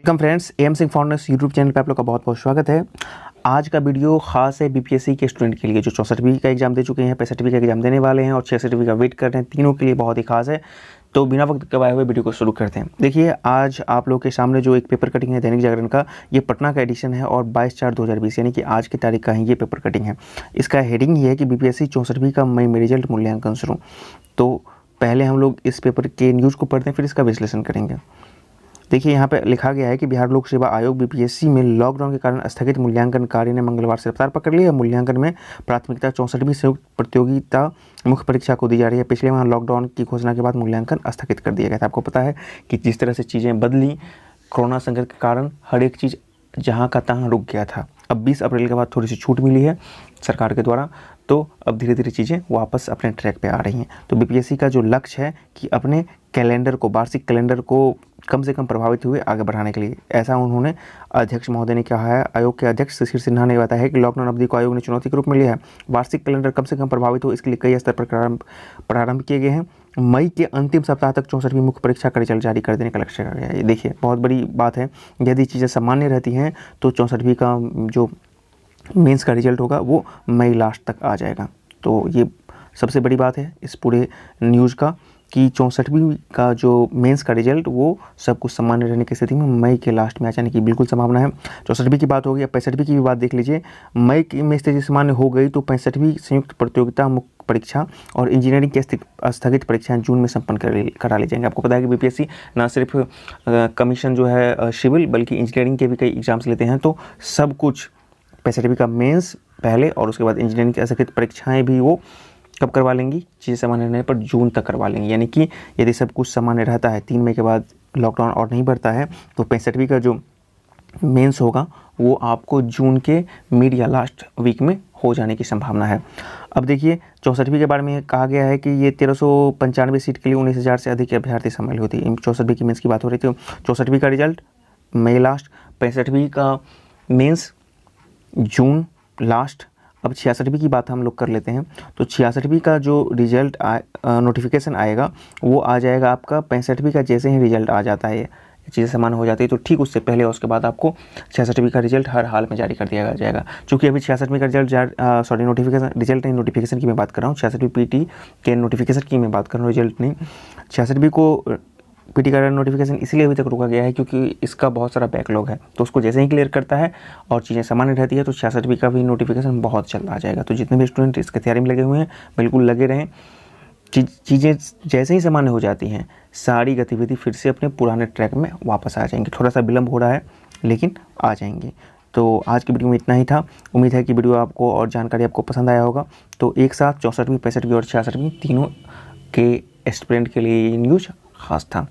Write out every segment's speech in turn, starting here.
Welcome friends, M Singh founders YouTube channel पे आप लोग का बहुत बहुत स्वागत है। आज का वीडियो खास है बीपीएससी के स्टूडेंट के लिए जो 64वीं का एग्जाम दे चुके हैं, 65वीं का एग्जाम देने वाले हैं और 66वीं का वेट कर रहे हैं। तीनों के लिए बहुत ही खास है। तो बिना वक्त गवाए हुए वीडियो को शुरू करते हैं। देखिए, आज आप लोग के सामने जो एक पेपर कटिंग है दैनिक जागरण का, ये पटना का एडिशन है और 22/4/2020 यानी कि आज की तारीख का ही ये पेपर कटिंग है। इसका हेडिंग ये है कि बीपीएससी 64वीं का मई में रिजल्ट मूल्यांकन शुरू। तो पहले हम लोग इस पेपर के न्यूज़ को पढ़ते हैं, फिर इसका विश्लेषण करेंगे। देखिए, यहाँ पे लिखा गया है कि बिहार लोक सेवा आयोग बीपीएससी में लॉकडाउन के कारण स्थगित मूल्यांकन कार्य ने मंगलवार से रफ्तार पकड़ ली है। मूल्यांकन में प्राथमिकता 64वीं संयुक्त प्रतियोगिता मुख्य परीक्षा को दी जा रही है। पिछले माह लॉकडाउन की घोषणा के बाद मूल्यांकन स्थगित कर दिया गया था। आपको पता है कि जिस तरह से चीज़ें बदली, कोरोना संकट के कारण हर एक चीज़ जहाँ का तहाँ रुक गया था। अब 20 अप्रैल के बाद थोड़ी सी छूट मिली है सरकार के द्वारा, तो अब धीरे धीरे चीज़ें वापस अपने ट्रैक पे आ रही हैं। तो बीपीएससी का जो लक्ष्य है कि अपने कैलेंडर को, वार्षिक कैलेंडर को कम से कम प्रभावित हुए आगे बढ़ाने के लिए, ऐसा उन्होंने अध्यक्ष महोदय ने कहा है। आयोग के अध्यक्ष शिशिर सिन्हा ने बताया है कि लॉकडाउन अवधि को आयोग ने चुनौती के रूप में लिया है। वार्षिक कैलेंडर कम से कम प्रभावित हो, इसके लिए कई स्तर पर प्रारंभ किए गए हैं। मई के अंतिम सप्ताह तक 64वीं मुख्य परीक्षा का रिजल्ट जारी कर देने का लक्ष्य रखा गया है। ये देखिए, बहुत बड़ी बात है। यदि चीज़ें सामान्य रहती हैं तो 64वीं का जो मेंस का रिजल्ट होगा वो मई लास्ट तक आ जाएगा। तो ये सबसे बड़ी बात है इस पूरे न्यूज़ का कि 64वीं का जो मेंस का रिजल्ट वो सब कुछ सामान्य रहने की स्थिति में मई के लास्ट में आ जाने की बिल्कुल संभावना है। 64वीं की बात होगी। अब 65वीं की भी बात देख लीजिए। मई की में स्थिति सामान्य हो गई तो 65वीं संयुक्त प्रतियोगिता मुख्य परीक्षा और इंजीनियरिंग की स्थगित परीक्षाएं जून में संपन्न करा ली जाएंगी। आपको पता है कि बीपीएससी न सिर्फ कमीशन जो है सिविल, बल्कि इंजीनियरिंग के भी कई एग्जाम्स लेते हैं। तो सब कुछ 65वीं का मेंस पहले और उसके बाद इंजीनियरिंग की स्थगित परीक्षाएं भी वो कब करवा लेंगी, चीज़ें सामान्य रहने पर जून तक करवा लेंगी। यानी कि यदि सब कुछ सामान्य रहता है, 3 मई के बाद लॉकडाउन और नहीं बढ़ता है, तो 65वीं का जो मेंस होगा वो आपको जून के मिड या लास्ट वीक में हो जाने की संभावना है। अब देखिए, 64वीं के बारे में कहा गया है कि ये 1395 सीट के लिए 19,000 से अधिक अभ्यर्थी शामिल होती है। 64वीं की मेंस की बात हो रही थी। 64वीं का रिजल्ट मई लास्ट, 65वीं का मेंस जून लास्ट। अब 66वीं की बात हम लोग कर लेते हैं। तो 66वीं का जो रिजल्ट नोटिफिकेशन आएगा वो आ जाएगा आपका 65वीं का जैसे ही रिजल्ट आ जाता है, चीज़ें समान हो जाती है, तो ठीक उससे पहले और उसके बाद आपको 66वीं का रिजल्ट हर हाल में जारी कर दिया जाएगा। चूँकि अभी 66वीं का रिजल्ट नोटिफिकेशन, रिजल्ट नहीं, नोटिफिकेशन की मैं बात कर रहा हूँ। 66वीं पीटी के नोटिफिकेशन की मैं बात कर रहा हूँ, रिजल्ट नहीं। 66वीं को पीटी का नोटिफिकेशन इसलिए अभी तक रुका गया है क्योंकि इसका बहुत सारा बैकलॉग है। तो उसको जैसे ही क्लियर करता है और चीज़ें सामान्य रहती है तो 66वीं का भी नोटिफिकेशन बहुत जल्द आ जाएगा। तो जितने भी स्टूडेंट इसके तैयारी में लगे हुए हैं, बिल्कुल लगे रहें। चीज़ें जैसे ही सामान्य हो जाती हैं, सारी गतिविधि फिर से अपने पुराने ट्रैक में वापस आ जाएंगी। थोड़ा सा विलम्ब हो रहा है लेकिन आ जाएंगी। तो आज की वीडियो में इतना ही था। उम्मीद है कि वीडियो आपको और जानकारी आपको पसंद आया होगा। तो एक साथ 64वीं, 65वीं और 66वीं तीनों के स्टूडेंट के लिए ये न्यूज़ खास था।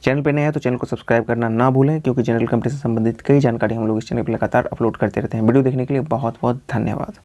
चैनल पे नए हैं तो चैनल को सब्सक्राइब करना ना भूलें, क्योंकि जनरल कंपटीशन से संबंधित कई जानकारी हम लोग इस चैनल पर लगातार अपलोड करते रहते हैं। वीडियो देखने के लिए बहुत बहुत धन्यवाद।